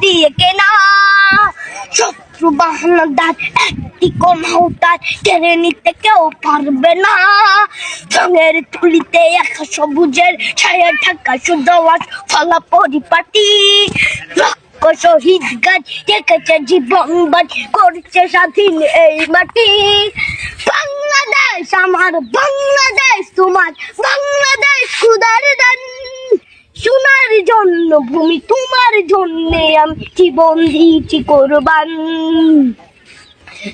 দিয়ে কেনা। শত্রু বাহানাদার একটি কোনাও তার কেড়ে নিতে কেউ পারবে না। রঙের তুলিতে একা সবুজের ছায়া ঢাকা শুদ্ধ ফলা পরিপাটি। শহীদ গাছ রেখেছে জীবন বাজ করছে স্বাধীন এই মাটি। বাংলাদেশ আমার, বাংলাদেশ তোমার, বাংলাদেশ খুদার দান। সোনার জন্য ভূমি তোমার জন্যে আমি জীবন দিয়েছি কোরবান।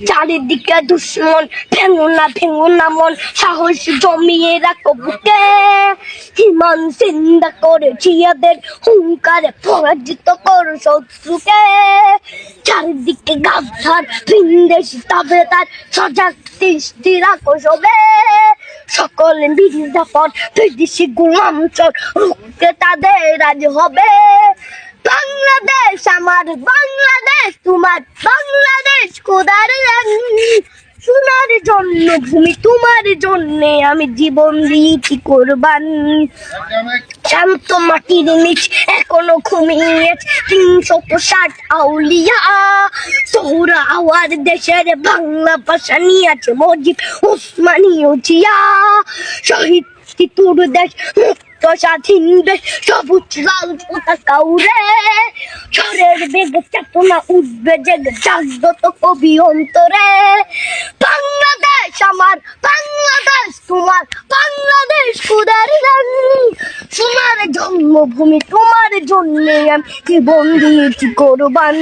চারিদিকে দুশ্মন, ভেঙো না মন, সাহস জমিয়ে রাখো বুকে। হিমান চিন্তা করেছি এদের হুঙ্কারে পরাজিত করো শত্রুকে। চারিদিকে গাদ্দার ভিনদেশি তাবেদার, সজাগ দৃষ্টি রাখো সবে। সকলে মির্জাফর বিদেশি গোলাম চোর রুখতে তাদের আজ হবে। বাংলাদেশ আমার, বাংলাদেশ তোমার, বাংলাদেশ খোদার দান। সোনার জন্য ভূমি তোমার জন্যে আমি জীবন দিয়েছি কোরবান। শান্ত মাটির নিচ এখনো ঘুমিয়ে 360 আউলিয়া। সোহরা আওয়ার দেশের বাংলা ভাষা নিয়ে আছে মজিদ ওসমানী ও জিয়া। শহীদ তোর দেশ মুক্ত স্বাধীন দেশ, সবুজ লাল পতাকা উড়ে। ঝড়ের বেগে চেতনা উঠবে জেগে জাগ্রত কবি অন্তরে। বাংলাদেশ আমার, বাংলাদেশ তোমার, বাংলাদেশ খোদার দান। সোনার জন্মভূমি তোমার জন্যে আমি জীবন দিয়েছি কোরবান।